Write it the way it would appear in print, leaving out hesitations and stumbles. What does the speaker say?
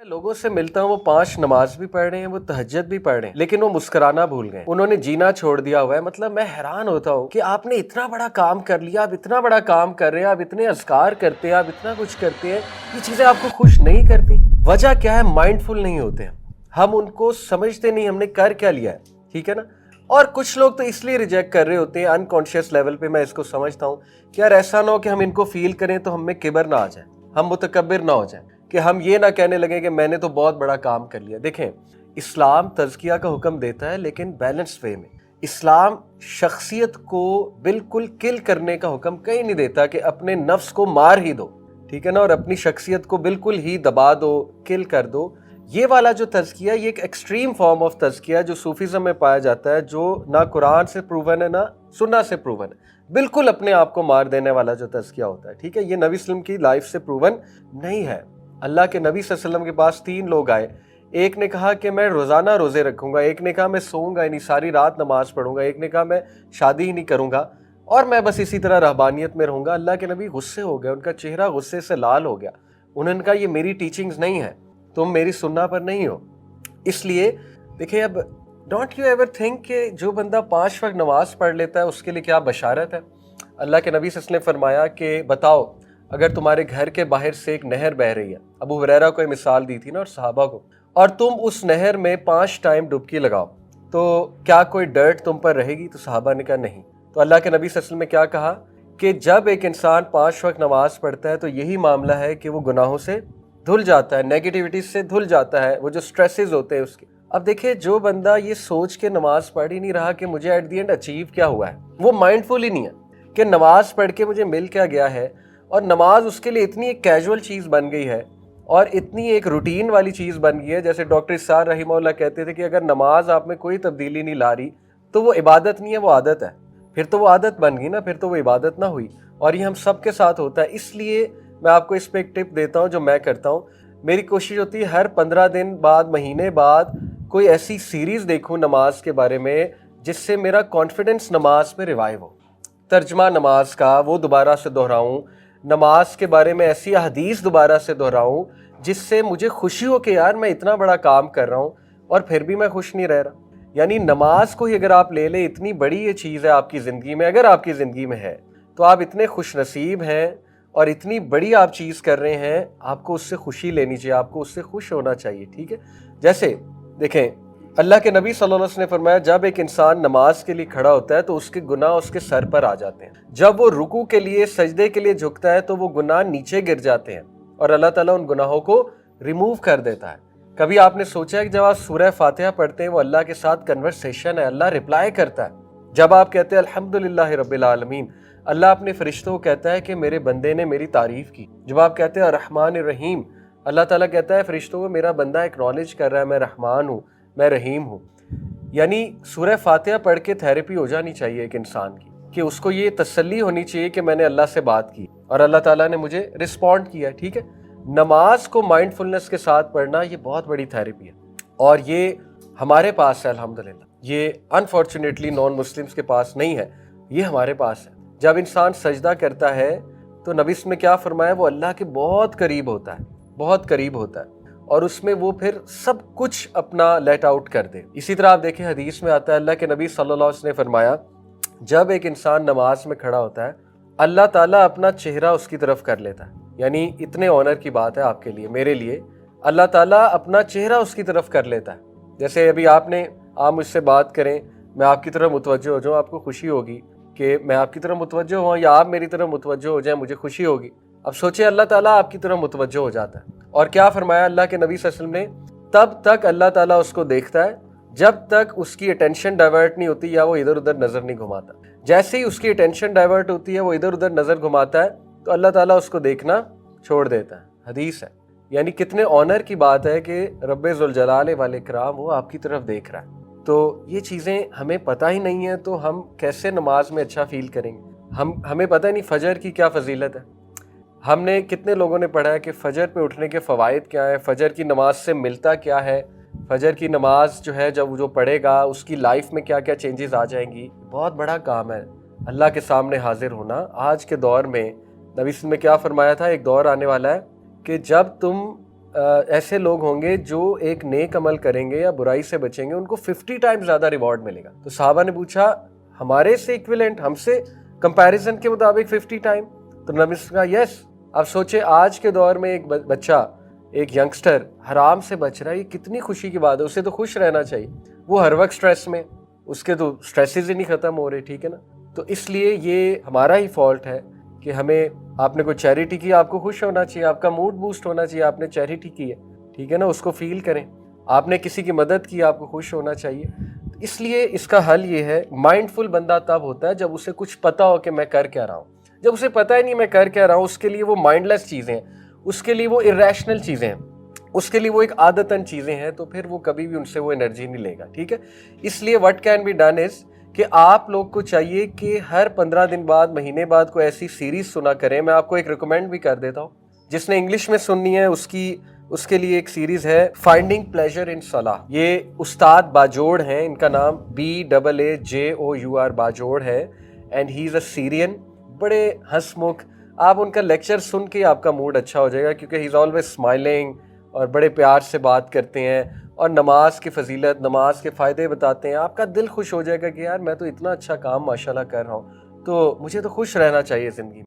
मैं लोगों से मिलता हूँ, वो 5 नमाज भी पढ़ रहे हैं, वो तहज्जुद भी पढ़ रहे हैं, लेकिन वो मुस्कुराना भूल गए, उन्होंने जीना छोड़ दिया हुआ है। मतलब मैं हैरान होता हूँ कि आपने इतना बड़ा काम कर लिया, आप इतना बड़ा काम कर रहे हैं, आप इतने अज़कार करते हैं, आप इतना कुछ करते हैं, ये चीज़ें आपको खुश नहीं करती। वजह क्या है? माइंडफुल नहीं होते हम उनको समझते नहीं हमने कर क्या लिया है, ठीक है ना। और कुछ लोग तो इसलिए रिजेक्ट कर रहे होते हैं अनकॉन्शियस लेवल पे। मैं इसको समझता हूँ कि यार ऐसा ना हो कि हम इनको फील करें तो हम में किबर ना आ जाए, हम मुतकब्बिर ना हो जाए, कि हम ये ना कहने लगे कि मैंने तो बहुत बड़ा काम कर लिया। देखें, इस्लाम तज़किया का हुक्म देता है, लेकिन बैलेंस्ड वे में। इस्लाम शख्सियत को बिल्कुल किल करने का हुक्म कहीं नहीं देता कि अपने नफ्स को मार ही दो, ठीक है ना, और अपनी शख्सियत को बिल्कुल ही दबा दो, किल कर दो। ये वाला जो तज़किया, ये एक एक्सट्रीम फॉर्म ऑफ तज़किया जो सूफीज़म में पाया जाता है, जो ना कुरान से प्रूवन है ना सुन्ना से प्रूवन है। बिल्कुल अपने आप को मार देने वाला जो तज़किया होता है, ठीक है, ये नबी सल्लल्लाहु अलैहि वसल्लम की लाइफ से प्रूवन नहीं है। अल्लाह के नबी सल्लल्लाहु अलैहि वसल्लम के पास 3 लोग आए, एक ने कहा कि मैं रोज़ाना रोज़े रखूँगा, एक ने कहा मैं सोऊंगा ही नहीं, सारी रात नमाज़ पढ़ूंगा, एक ने कहा मैं शादी ही नहीं करूँगा और मैं बस इसी तरह रहबानियत में रहूँगा। अल्लाह के नबी गुस्से हो गए, उनका चेहरा गुस्से से लाल हो गया। उन्होंने कहा ये मेरी टीचिंग्स नहीं है, तुम मेरी सुन्ना पर नहीं हो। इसलिए देखिए, अब डोंट यू एवर थिंक कि जो बंदा 5 वक्त नमाज पढ़ लेता है उसके लिए क्या बशारत है। अल्लाह के नबी सल्लल्लाहु अलैहि वसल्लम ने फरमाया कि बताओ, अगर तुम्हारे घर के बाहर से एक नहर बह रही है, अबू हुरैरा को मिसाल दी थी ना और सहाबा को, और तुम उस नहर में 5 टाइम डुबकी लगाओ तो क्या कोई डर्ट तुम पर रहेगी? तो सहाबा ने कहा नहीं। तो अल्लाह के नबी सल्लल्लाहु अलैहि वसल्लम ने क्या कहा कि जब एक इंसान 5 वक्त नमाज पढ़ता है तो यही मामला है कि वो गुनाहों से धुल जाता है, नेगेटिविटी से धुल जाता है, वो जो स्ट्रेसेस होते हैं उसके। अब देखिए, जो बंदा ये सोच के नमाज पढ़ ही नहीं रहा कि मुझे एट द एंड अचीव क्या हुआ है, वो माइंडफुल ही नहीं है कि नमाज पढ़ के मुझे मिल क्या गया है। और नमाज उसके लिए इतनी एक कैजुअल चीज़ बन गई है और इतनी एक रूटीन वाली चीज़ बन गई है। जैसे डॉक्टर इस्सार रहीमहुल्लाह कहते थे कि अगर नमाज आप में कोई तब्दीली नहीं ला रही तो वो इबादत नहीं है, वो आदत है। फिर तो वो आदत बन गई ना, फिर तो वो इबादत ना हुई। और ये हम सब के साथ होता है। इसलिए मैं आपको इस पर एक टिप देता हूँ जो मैं करता हूँ। मेरी कोशिश होती है हर 15 दिन बाद, महीने बाद कोई ऐसी सीरीज़ देखूँ नमाज के बारे में जिससे मेरा कॉन्फिडेंस नमाज में रिवाइव हो। तर्जमा नमाज का वो दोबारा से दोहराऊँ, नमाज के बारे में ऐसी हदीस दोबारा से दोहराऊँ जिससे मुझे खुशी हो कि यार मैं इतना बड़ा काम कर रहा हूँ और फिर भी मैं खुश नहीं रह रहा। यानी नमाज को ही अगर आप ले लें, इतनी बड़ी ये चीज़ है आपकी ज़िंदगी में, अगर आपकी ज़िंदगी में है तो आप इतने खुश नसीब हैं और इतनी बड़ी आप चीज़ कर रहे हैं, आपको उससे खुशी लेनी चाहिए, आपको उससे खुश होना चाहिए, ठीक है। जैसे देखें, अल्लाह के नबी सल्लल्लाहु अलैहि वसल्लम ने फरमाया जब एक इंसान नमाज के लिए खड़ा होता है तो उसके गुनाह उसके सर पर आ जाते हैं। जब वो रुकू के लिए, सजदे के लिए झुकता है तो वो गुनाह नीचे गिर जाते हैं और अल्लाह ताला उन गुनाहों को रिमूव कर देता है। कभी आपने सोचा है कि जब आप सूरह फातिहा पढ़ते हैं वो अल्लाह के साथ कन्वर्सेशन है, अल्लाह रिप्लाई करता है। जब आप कहते हैं अल्हम्दुलिल्लाहि रब्बिल आलमीन, अल्लाह अपने फरिश्तों को कहता है कि मेरे बंदे ने मेरी तारीफ़ की। जब आप कहते हैं रहमान रहीम, अल्लाह ताला कहता है फरिश्तों को मेरा बंदा एक्नॉलेज कर रहा है, मैं रहमान हूँ, मैं रहीम हूँ। यानी सूरह फातिहा पढ़ के थेरेपी हो जानी चाहिए एक इंसान की, कि उसको ये तसल्ली होनी चाहिए कि मैंने अल्लाह से बात की और अल्लाह ताला ने मुझे रिस्पॉन्ड किया, ठीक है। नमाज को माइंडफुलनेस के साथ पढ़ना ये बहुत बड़ी थेरेपी है और ये हमारे पास है अल्हम्दुलिल्लाह। ये अनफॉर्चुनेटली नॉन मुस्लिम्स के पास नहीं है, ये हमारे पास है। जब इंसान सजदा करता है तो नबी में क्या फरमाया, वो अल्लाह के बहुत करीब होता है, बहुत करीब होता है और उसमें वो फिर सब कुछ अपना लेट आउट कर दे। इसी तरह आप देखें, हदीस में आता है अल्लाह के नबी सल्लल्लाहु अलैहि वसल्लम ने फरमाया जब एक इंसान नमाज में खड़ा होता है अल्लाह ताला अपना चेहरा उसकी तरफ कर लेता है। यानी इतने ऑनर की बात है आपके लिए, मेरे लिए, अल्लाह ताला अपना चेहरा उसकी तरफ कर लेता है। जैसे अभी आप मुझसे बात करें, मैं आपकी तरफ मुतवज्जो हो जाऊँ, आपको खुशी होगी कि मैं आपकी तरफ मुतवज्जो हुआ, या आप मेरी तरफ मुतवज्जो हो जाएं, मुझे खुशी होगी। अब सोचिए, अल्लाह ताला आपकी तरफ मुतवज्जो हो जाता है और क्या फरमाया अल्लाह के नबी सल्लल्लाहु अलैहि वसल्लम ने, तब तक अल्लाह ताला उसको देखता है जब तक उसकी अटेंशन डाइवर्ट नहीं होती या वो इधर उधर नज़र नहीं घुमाता। जैसे ही उसकी अटेंशन डाइवर्ट होती है, वो इधर उधर नज़र घुमाता है तो अल्लाह ताला उसको देखना छोड़ देता है। हदीस है। यानी कितने ऑनर की बात है कि रब्बे ज़ुल जलाल वल इकराम वो आपकी तरफ देख रहा है। तो ये चीज़ें हमें पता ही नहीं है तो हम कैसे नमाज में अच्छा फील करेंगे। हमें पता ही नहीं फ़जर की क्या फजीलत है। हमने कितने लोगों ने पढ़ा है कि फ़जर पे उठने के फ़वाइद क्या है, फ़जर की नमाज से मिलता क्या है, फ़जर की नमाज जो है जब जो पढ़ेगा उसकी लाइफ में क्या क्या चेंजेस आ जाएंगी। बहुत बड़ा काम है अल्लाह के सामने हाजिर होना। आज के दौर में नबी में क्या फरमाया था, एक दौर आने वाला है कि जब तुम ایسے لوگ ہوں گے جو ایک نیک عمل کریں گے یا برائی سے بچیں گے، ان کو 50 ٹائم زیادہ ریوارڈ ملے گا۔ تو صحابہ نے پوچھا ہمارے سے ایکویلنٹ، ہم سے کمپیریزن کے مطابق 50 ٹائم؟ تو نبی نے کہا یس۔ اب سوچے آج کے دور میں ایک بچہ، ایک ینگسٹر حرام سے بچ رہا ہے، یہ کتنی خوشی کی بات ہے، اسے تو خوش رہنا چاہیے۔ وہ ہر وقت سٹریس میں، اس کے تو سٹریسز ہی نہیں ختم ہو رہے، ٹھیک ہے نا؟ تو اس لیے یہ ہمارا ہی فالٹ ہے کہ ہمیں، آپ نے کوئی چیریٹی کی، آپ کو خوش ہونا چاہیے، آپ کا موڈ بوسٹ ہونا چاہیے، آپ نے چیریٹی کی ہے، ٹھیک ہے نا؟ اس کو فیل کریں۔ آپ نے کسی کی مدد کی، آپ کو خوش ہونا چاہیے۔ اس لیے اس کا حل یہ ہے، مائنڈ فل بندہ تب ہوتا ہے جب اسے کچھ پتا ہو کہ میں کر کیا رہا ہوں۔ جب اسے پتہ ہی نہیں میں کر کیا رہا ہوں، اس کے لیے وہ مائنڈ لیس چیزیں ہیں، اس کے لیے وہ irrational چیزیں ہیں، اس کے لیے وہ ایک عادتاً چیزیں ہیں، تو پھر وہ کبھی بھی ان سے وہ انرجی نہیں لے گا، ٹھیک ہے؟ اس لیے what can be done is کہ آپ لوگ کو چاہیے کہ ہر 15 دن بعد، مہینے بعد کوئی ایسی سیریز سنا کریں۔ میں آپ کو ایک ریکمینڈ بھی کر دیتا ہوں، جس نے انگلش میں سننی ہے اس کے لیے ایک سیریز ہے فائنڈنگ پلیجر ان صلاح۔ یہ استاد باجوڑ ہیں، ان کا نام BAAJOUR باجوڑ ہے، اینڈ ہی از اے سیرین، بڑے ہنس مکھ۔ آپ ان کا لیکچر سن کے آپ کا موڈ اچھا ہو جائے گا، کیونکہ ہی از آلویز اسمائلنگ اور بڑے پیار سے بات کرتے ہیں، اور نماز کی فضیلت، نماز کے فائدے بتاتے ہیں۔ آپ کا دل خوش ہو جائے گا کہ یار میں تو اتنا اچھا کام ماشاءاللہ کر رہا ہوں، تو مجھے تو خوش رہنا چاہیے زندگی میں۔